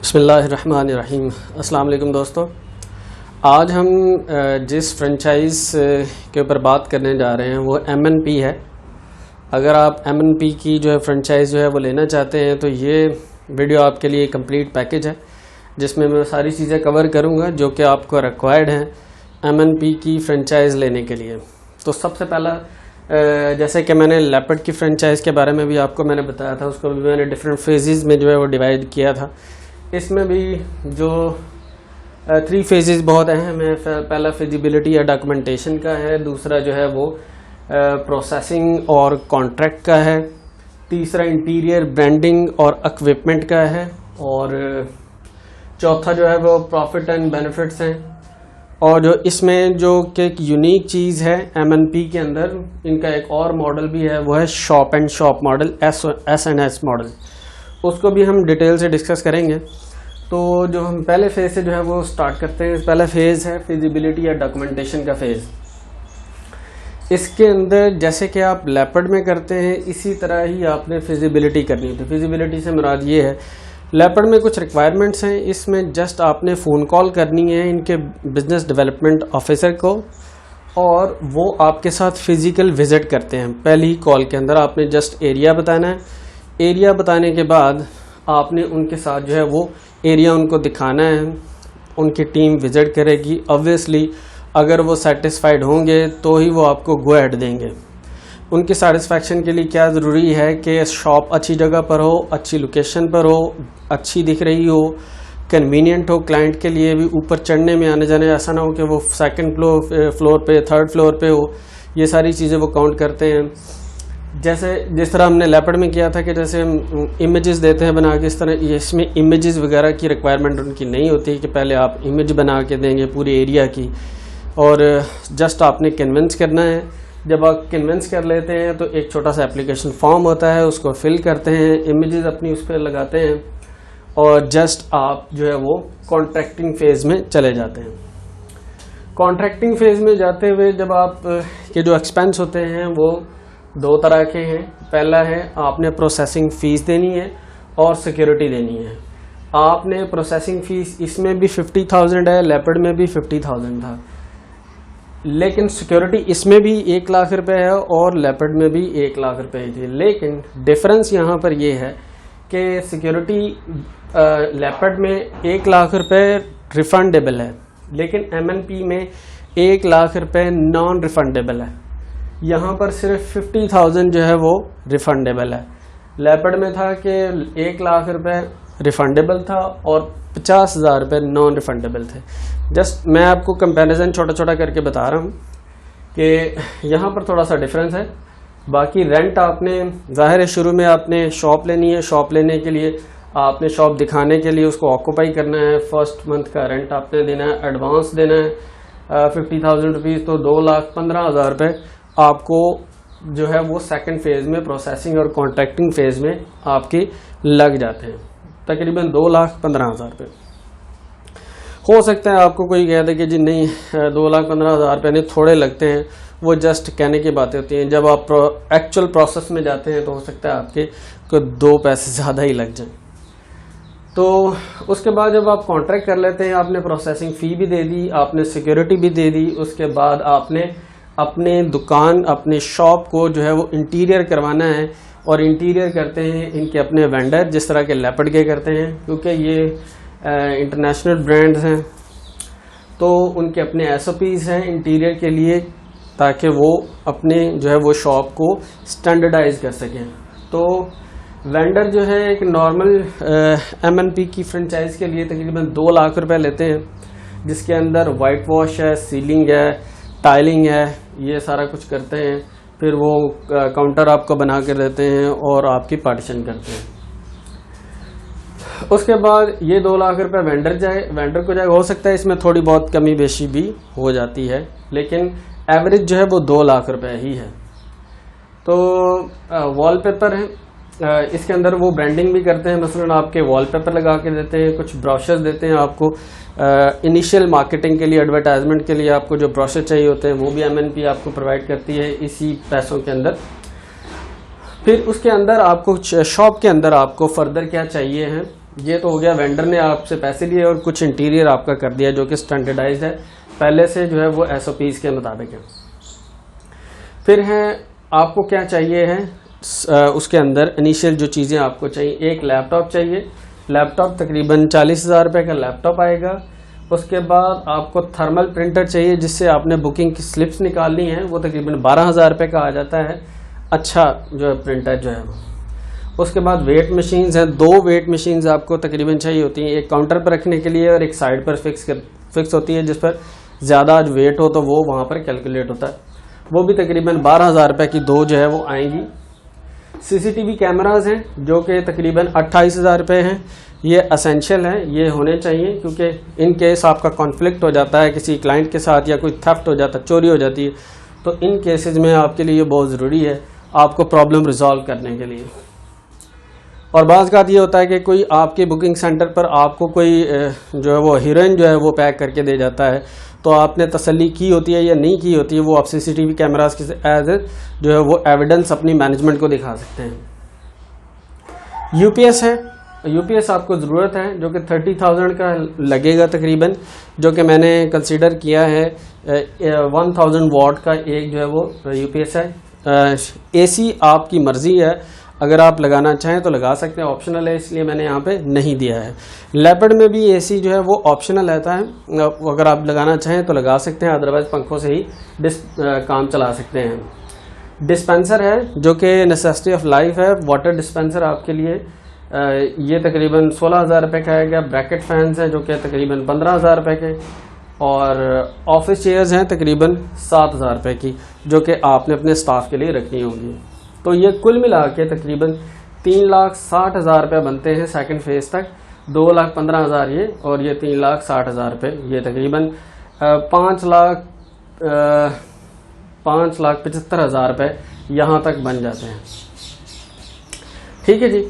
बिस्मिल्लाहिर्रहमानिर्रहीम। अस्सलाम वालेकुम दोस्तों, आज हम जिस फ्रेंचाइज़ के ऊपर बात करने जा रहे हैं वो MNP है। अगर आप MNP की जो है फ्रेंचाइज़ जो है वो लेना चाहते हैं तो ये वीडियो आपके लिए कंप्लीट पैकेज है जिसमें मैं सारी चीज़ें कवर करूँगा जो कि आपको रिक्वायर्ड हैं MNP की फ्रेंचाइज़ लेने के लिए। तो सबसे पहला जैसे कि मैंने लेपर्ड की फ्रेंचाइज़ के बारे में भी आपको मैंने बताया था, उसको भी मैंने डिफरेंट फेजेस में जो है वो डिवाइड किया था। इसमें भी जो 3 फेजेस बहुत अहम है। पहला फिजिबिलिटी या डॉक्यूमेंटेशन का है, दूसरा जो है वो प्रोसेसिंग और कॉन्ट्रैक्ट का है, तीसरा इंटीरियर ब्रांडिंग और इक्विपमेंट का है, और चौथा जो है वो प्रॉफिट एंड बेनिफिट्स हैं। और जो इसमें जो कि एक यूनिक चीज़ है MNP के अंदर, इनका एक और मॉडल भी है, वो है shop and shop model, S&S model. उसको भी हम डिटेल से डिस्कस करेंगे। तो जो हम पहले फेज़ से जो है वो स्टार्ट करते हैं। पहला फेज़ है फिजिबिलिटी या डॉक्यूमेंटेशन का फेज़। इसके अंदर जैसे कि आप लेपर्ड में करते हैं इसी तरह ही आपने फिजिबिलिटी करनी है। तो फिजिबिलिटी से मुराद ये है, लेपर्ड में कुछ रिक्वायरमेंट्स हैं, इसमें जस्ट आपने फ़ोन कॉल करनी है इनके बिजनेस डेवलपमेंट ऑफिसर को और वो आपके साथ फिज़िकल विज़िट करते हैं। पहली ही कॉल के अंदर आपने जस्ट एरिया बताना है। एरिया बताने के बाद आपने उनके साथ जो है वो एरिया उनको दिखाना है, उनकी टीम विज़िट करेगी। ऑब्वियसली अगर वो सेटिस्फाइड होंगे तो ही वो आपको गो अहेड देंगे। उनकी सेटिस्फैक्शन के लिए क्या ज़रूरी है कि शॉप अच्छी जगह पर हो, अच्छी लोकेशन पर हो, अच्छी दिख रही हो, कन्वीनियंट हो क्लाइंट के लिए भी, ऊपर चढ़ने में आने जाने ऐसा ना हो कि वो सेकंड फ्लोर पे, थर्ड फ्लोर पे हो। ये सारी चीज़ें वो काउंट करते हैं। जैसे जिस तरह हमने लेपर्ड में किया था कि जैसे हम इमेजेस देते हैं बना के, इस तरह इसमें इमेजेस वगैरह की रिक्वायरमेंट उनकी नहीं होती कि पहले आप इमेज बना के देंगे पूरे एरिया की, और जस्ट आपने कन्विंस करना है। जब आप कन्विंस कर लेते हैं तो एक छोटा सा एप्लीकेशन फॉर्म होता है, उसको फिल करते हैं, इमेजेस अपनी उस पर लगाते हैं और जस्ट आप जो है वो कॉन्ट्रैक्टिंग फेज़ में चले जाते हैं। कॉन्ट्रैक्टिंग फेज़ में जाते हुए जब आप के जो एक्सपेंस होते हैं वो 2 तरह के हैं। पहला है आपने प्रोसेसिंग फ़ीस देनी है और सिक्योरिटी देनी है। आपने प्रोसेसिंग फ़ीस इसमें भी 50,000 है, लेपर्ड में भी 50,000 था, लेकिन सिक्योरिटी इसमें भी 1 लाख रुपए है और लेपर्ड में भी 1 लाख रुपए थी। लेकिन डिफरेंस यहाँ पर ये है कि सिक्योरिटी लेपर्ड में 1 लाख रुपए रिफंडेबल है, लेकिन MNP में 1 लाख रुपए नॉन रिफंडेबल है। यहाँ पर सिर्फ 50,000 जो है वो रिफंडेबल है। लेपर्ड में था कि 1 लाख रुपए रिफंडेबल था और 50,000 रुपये नॉन रिफंडेबल थे। जस्ट मैं आपको कंपैरिजन छोटा छोटा करके बता रहा हूँ कि यहाँ पर थोड़ा सा डिफरेंस है। बाकी रेंट आपने ज़ाहिर है शुरू में आपने शॉप लेनी है, शॉप लेने के लिए आपने शॉप दिखाने के लिए उसको ऑक्यूपाई करना है। फर्स्ट मंथ का रेंट आपने देना है, एडवांस देना है 50,000 रुपीज़, तो 2,15,000 रुपये आपको जो है वो सेकंड फेज़ में प्रोसेसिंग और कॉन्ट्रैक्टिंग फेज़ में आपके लग जाते हैं, तकरीबन 2,15,000 रुपये। हो सकता है आपको कोई कह दे कि जी नहीं 2,15,000 रुपये नहीं, थोड़े लगते हैं, वो जस्ट कहने की बातें होती हैं। जब आप एक्चुअल प्रोसेस में जाते हैं तो हो सकता है आपके को 2 पैसे ज़्यादा ही लग जाए। तो उसके बाद जब आप कॉन्ट्रैक्ट कर लेते हैं, आपने प्रोसेसिंग फ़ी भी दे दी, आपने सिक्योरिटी भी दे दी, उसके बाद आपने अपने दुकान, अपने शॉप को जो है वो इंटीरियर करवाना है। और इंटीरियर करते हैं इनके अपने वेंडर, जिस तरह के लेपर्ड के करते हैं, क्योंकि ये इंटरनेशनल ब्रांड्स हैं तो उनके अपने SOPs हैं इंटीरियर के लिए, ताकि वो अपने जो है वो शॉप को स्टैंडर्डाइज कर सकें। तो वेंडर जो है एक नॉर्मल MNP की फ्रेंचाइज के लिए तकरीबन 2 लाख रुपए लेते हैं, जिसके अंदर वाइट वॉश है, सीलिंग है, टाइलिंग है, ये सारा कुछ करते हैं। फिर वो काउंटर आपको बना कर देते हैं और आपकी पार्टीशन करते हैं। उसके बाद ये 2 लाख रुपए वेंडर को जाए। हो सकता है इसमें थोड़ी बहुत कमी बेशी भी हो जाती है, लेकिन एवरेज जो है वो 2 लाख रुपए ही है। तो वॉलपेपर है, इसके अंदर वो ब्रांडिंग भी करते हैं। मसलन आपके वॉलपेपर लगा के देते हैं, कुछ ब्रोशर्स देते हैं आपको इनिशियल मार्केटिंग के लिए, एडवर्टाइजमेंट के लिए आपको जो ब्रोशर चाहिए होते हैं वो भी MNP आपको प्रोवाइड करती है इसी पैसों के अंदर। फिर उसके अंदर आपको शॉप के अंदर आपको फर्दर क्या चाहिए है, ये तो हो गया वेंडर ने आपसे पैसे लिए और कुछ इंटीरियर आपका कर दिया जो कि स्टैंडर्डाइज्ड है, पहले से जो है वो SOPs के मुताबिक है। फिर है आपको क्या चाहिए है उसके अंदर इनिशियल जो चीज़ें आपको चाहिए, एक लैपटॉप चाहिए। लैपटॉप तकरीबन 40,000 रुपये का लैपटॉप आएगा। उसके बाद आपको थर्मल प्रिंटर चाहिए जिससे आपने बुकिंग की स्लिप्स निकालनी है, वो तकरीबन 12,000 रुपये का आ जाता है, अच्छा जो है प्रिंटर जो है वो। उसके बाद वेट मशीन्स हैं, 2 वेट मशीन्स आपको तकरीबन चाहिए होती हैं, एक काउंटर पर रखने के लिए और एक साइड पर फिक्स होती है जिस पर ज़्यादा वेट हो तो वो वहाँ पर कैलकुलेट होता है, वो भी तकरीबन 12,000 रुपये की 2 जो है वो आएंगी। CCTV कैमराज हैं जो कि तकरीबन 28,000 रुपये हैं, ये असेंशियल है, ये होने चाहिए क्योंकि इन केस आपका कॉन्फ्लिक्ट हो जाता है किसी क्लाइंट के साथ या कोई थेफ्ट हो जाता है, चोरी हो जाती है, तो इन केसेस में आपके लिए बहुत ज़रूरी है आपको प्रॉब्लम रिजॉल्व करने के लिए। और बाज़ बात ये होता है कि कोई आपके बुकिंग सेंटर पर आपको कोई जो है वो हीरोइन जो है वो पैक करके दे जाता है, तो आपने तसल्ली की होती है या नहीं की होती है, वो आप CCTV कैमरास के एज जो है वो एविडेंस अपनी मैनेजमेंट को दिखा सकते हैं। UPS है, UPS आपको ज़रूरत है जो कि 30,000 का लगेगा तकरीबन, जो कि मैंने कंसीडर किया है 1000 वॉट का एक जो है वो UPS है। AC आपकी मर्ज़ी है, अगर आप लगाना चाहें तो लगा सकते हैं, ऑप्शनल है इसलिए मैंने यहाँ पे नहीं दिया है। लेपर्ड में भी AC जो है वो ऑप्शनल रहता है, अगर आप लगाना चाहें तो लगा सकते हैं, अदरवाइज पंखों से ही काम चला सकते हैं। डिस्पेंसर है जो कि नेसेसिटी ऑफ लाइफ है, वाटर डिस्पेंसर आपके लिए ये तकरीबन 16,000 रुपये का आएगा। ब्रैकेट फैंस हैं जो कि तकरीबन 15,000 रुपये के, और ऑफिस चेयर्स हैं तकरीबन 7,000 रुपये की जो कि आपने अपने स्टाफ के लिए रखनी होंगी। तो ये कुल मिला के तकरीबन 3,60,000 रुपये बनते हैं सेकंड फेज तक, 2,15,000 ये और ये 3,60,000 रुपये, ये तकरीबन 5,75,000 रुपये यहाँ तक बन जाते हैं। ठीक है जी,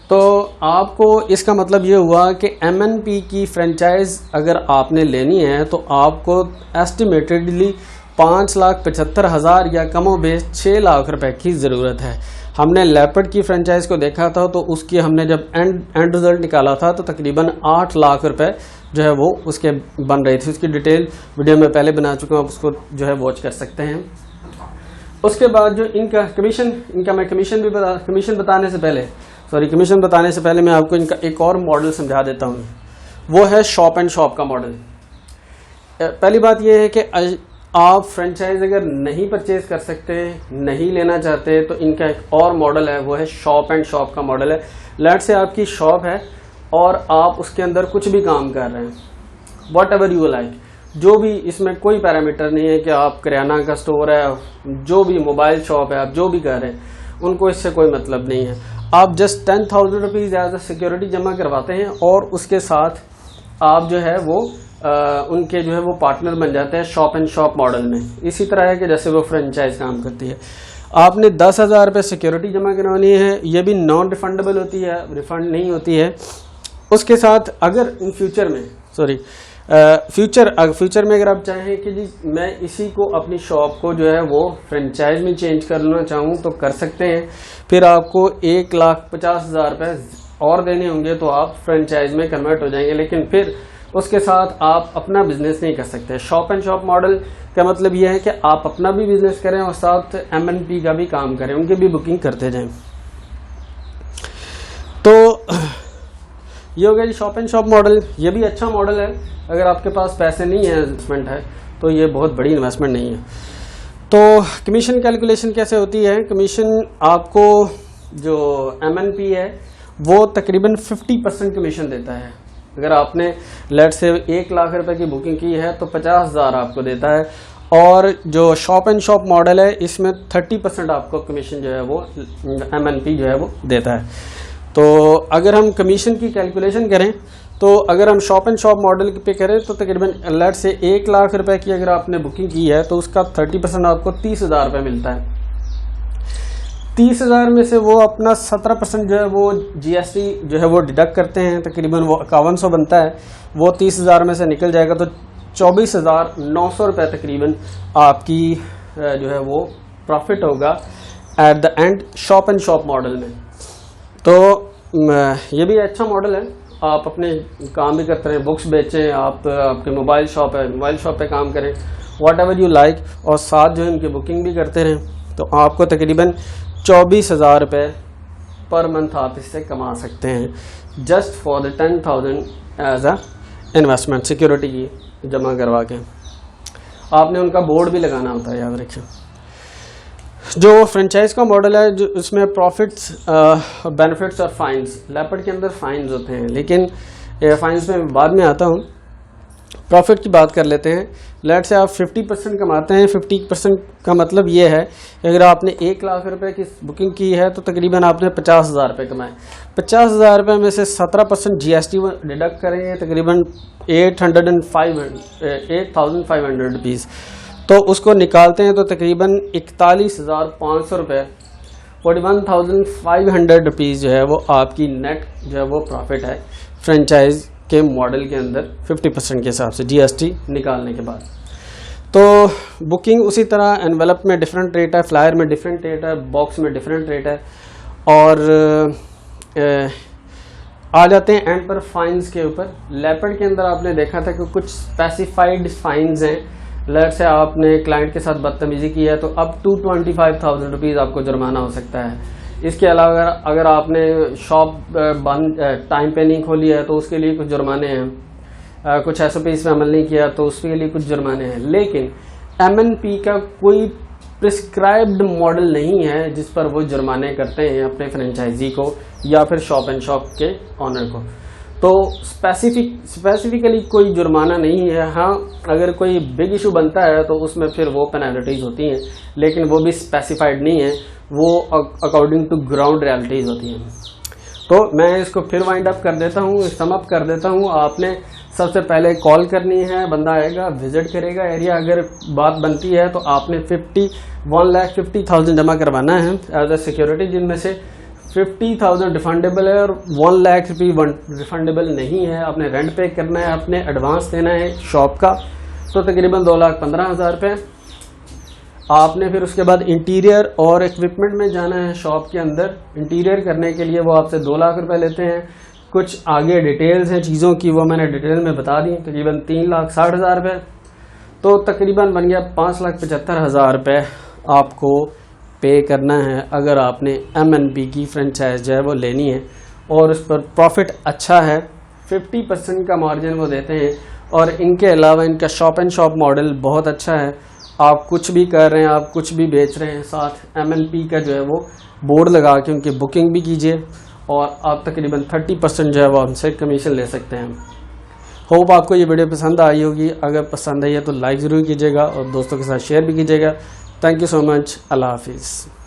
तो आपको इसका मतलब ये हुआ कि MNP की फ्रेंचाइज अगर आपने लेनी है तो आपको एस्टिमेटेडली 5,75,000 या कमो बेश 6 लाख रुपए की ज़रूरत है। हमने लेपर्ड की फ्रेंचाइज को देखा था तो उसकी हमने जब एंड रिजल्ट निकाला था तो तकरीबन 8 लाख रुपए जो है वो उसके बन रही थी। उसकी डिटेल वीडियो में पहले बना चुका हूँ, आप उसको जो है वॉच कर सकते हैं। उसके बाद जो इनका मैं कमीशन बताने से पहले मैं आपको इनका एक और मॉडल समझा देता हूँ, वो है शॉप एंड शॉप का मॉडल। पहली बात यह है कि आप फ्रेंचाइज अगर नहीं परचेज कर सकते, नहीं लेना चाहते, तो इनका एक और मॉडल है, वो है शॉप एंड शॉप का मॉडल है। लेट से आपकी शॉप है और आप उसके अंदर कुछ भी काम कर रहे हैं, वॉट एवर यू लाइक, जो भी, इसमें कोई पैरामीटर नहीं है कि आप किराना का स्टोर है, जो भी मोबाइल शॉप है, आप जो भी कर रहे हैं, उनको इससे कोई मतलब नहीं है। आप just 10,000 rupees as a security जमा करवाते हैं और उसके साथ आप जो है वो उनके जो है वो पार्टनर बन जाते हैं शॉप एंड शॉप मॉडल में। इसी तरह है कि जैसे वो फ्रेंचाइज काम करती है। आपने 10,000 रुपये सिक्योरिटी जमा करवानी है, ये भी नॉन रिफंडेबल होती है, रिफंड नहीं होती है। उसके साथ अगर इन फ्यूचर में फ्यूचर में अगर आप चाहें कि जी मैं इसी को अपनी शॉप को जो है वो फ्रेंचाइज में चेंज करना चाहूँ तो कर सकते हैं। फिर आपको 1,50,000 रुपये और देने होंगे तो आप फ्रेंचाइज में कन्वर्ट हो जाएंगे, लेकिन फिर उसके साथ आप अपना बिजनेस नहीं कर सकते। शॉप एंड शॉप मॉडल का मतलब यह है कि आप अपना भी बिजनेस करें और साथ MNP का भी काम करें, उनकी भी बुकिंग करते जाएं। तो ये हो गया जी शॉप एंड शॉप मॉडल। ये भी अच्छा मॉडल है, अगर आपके पास पैसे नहीं है, इन्वेस्टमेंट है, तो ये बहुत बड़ी इन्वेस्टमेंट नहीं है। तो कमीशन कैलकुलेशन कैसे होती है? कमीशन आपको जो MNP है वो तकरीबन 50% कमीशन देता है। अगर आपने लेट से 1 लाख रुपए की बुकिंग की है तो 50,000 आपको देता है, और जो शॉप एंड शॉप मॉडल है इसमें 30% आपको कमीशन जो है वो MNP जो है वो देता है। तो अगर हम कमीशन की कैलकुलेशन करें तो अगर हम शॉप एंड शॉप मॉडल पे करें तो तकरीबन लेट से 1 लाख रुपए की अगर आपने बुकिंग की है तो उसका 30% आपको 30,000 रुपये मिलता है। 30,000 में से वो अपना 17% जो है वो GST जो है वो डिडक्ट करते हैं, तकरीबन वो 5100 बनता है, वो 30,000 में से निकल जाएगा तो 24,900 रुपये तकरीबन आपकी जो है वो प्रॉफिट होगा at the end shop and shop model में। तो ये भी अच्छा मॉडल है, आप अपने काम भी करते रहें, बुक्स बेचें, आप आपके मोबाइल शॉप है, मोबाइल शॉप पे काम करें, वॉट एवर यू लाइक, और साथ जो है इनकी बुकिंग भी करते रहें, तो आपको तकरीबन 24,000 रुपये पर मंथ आप इससे कमा सकते हैं, just for the 10,000 as a investment security की जमा करवा के। आपने उनका बोर्ड भी लगाना होता है, याद रखिए। जो फ्रेंचाइज का मॉडल है, जो इसमें प्रॉफिट्स, बेनिफिट्स और फाइन्स, लेपर्ड के अंदर फाइन्स होते हैं, लेकिन फाइन्स में बाद में आता हूँ। प्रॉफिट की बात कर लेते हैं। लेट से आप 50% कमाते हैं। 50% का मतलब ये है कि अगर आपने 1 लाख रुपए की बुकिंग की है तो तकरीबन आपने 50,000 रुपये कमाए। 50,000 रुपये में से 17% GST डिडक्ट करेंगे, तकरीबन 8,500 रुपीज़, तो उसको निकालते हैं तो तकरीबन 41,500 रुपये, 41,500 रुपीज़ जो है वो आपकी नेट जो है वो प्रॉफिट है फ्रेंचाइज के मॉडल के अंदर 50% के हिसाब से GST निकालने के बाद। तो बुकिंग उसी तरह, एनवेलप में डिफरेंट रेट है, फ्लायर में डिफरेंट रेट है, बॉक्स में डिफरेंट रेट है। और आ जाते हैं एंड पर फाइन्स के ऊपर। लेपर्ड के अंदर आपने देखा था कि कुछ स्पेसिफाइड फाइन्स हैं। लेट से आपने क्लाइंट के साथ बदतमीजी की है तो अप टू 25,000 रुपीज़ आपको जुर्माना हो सकता है। इसके अलावा अगर आपने शॉप बंद टाइम पे नहीं खोली है तो उसके लिए कुछ जुर्माने हैं, कुछ SOP पे अमल नहीं किया तो उसके लिए कुछ जुर्माने हैं। लेकिन MNP का कोई प्रिस्क्राइब्ड मॉडल नहीं है जिस पर वो जुर्माने करते हैं अपने फ्रेंचाइजी को या फिर शॉप एंड शॉप के ऑनर को। तो स्पेसिफिकली कोई जुर्माना नहीं है। हाँ, अगर कोई बिग इशू बनता है तो उसमें फिर वो पेनल्टीज होती हैं, लेकिन वो भी स्पेसिफाइड नहीं है, वो अकॉर्डिंग टू ग्राउंड रियलिटीज होती हैं। तो मैं इसको फिर वाइंड अप कर देता हूँ, सम अप कर देता हूँ। आपने सबसे पहले कॉल करनी है, बंदा आएगा, विजिट करेगा एरिया। अगर बात बनती है तो आपने 1,50,000 जमा करवाना है एज अ सिक्योरिटी, जिनमें से 50,000 रिफंडेबल है और 1 लाख रुपये रिफंडेबल नहीं है। आपने रेंट पे करना है, आपने एडवांस देना है शॉप का, तो तकरीबन 2,15,000 रुपये। आपने फिर उसके बाद इंटीरियर और इक्विपमेंट में जाना है शॉप के अंदर। इंटीरियर करने के लिए वो आपसे 2 लाख रुपए लेते हैं। कुछ आगे डिटेल्स हैं चीज़ों की, वो मैंने डिटेल में बता दी, तकरीबन 3,60,000 रुपये, तो तकरीबन बन गया 5,75,000 रुपये आपको पे करना है अगर आपने MNP की फ्रेंचाइज जो है वो लेनी है। और उस पर प्रॉफिट अच्छा है, 50% का मार्जिन वो देते हैं। और इनके अलावा इनका शॉप एंड शॉप मॉडल बहुत अच्छा है। आप कुछ भी कर रहे हैं, आप कुछ भी बेच रहे हैं, साथ MNP का जो है वो बोर्ड लगा के उनकी बुकिंग भी कीजिए और आप तकरीबन 30% जो है वो हमसे कमीशन ले सकते हैं। होप आपको ये वीडियो पसंद आई होगी। अगर पसंद आई है तो लाइक ज़रूर कीजिएगा और दोस्तों के साथ शेयर भी कीजिएगा। Thank you so much. अल्लाह हाफिज़।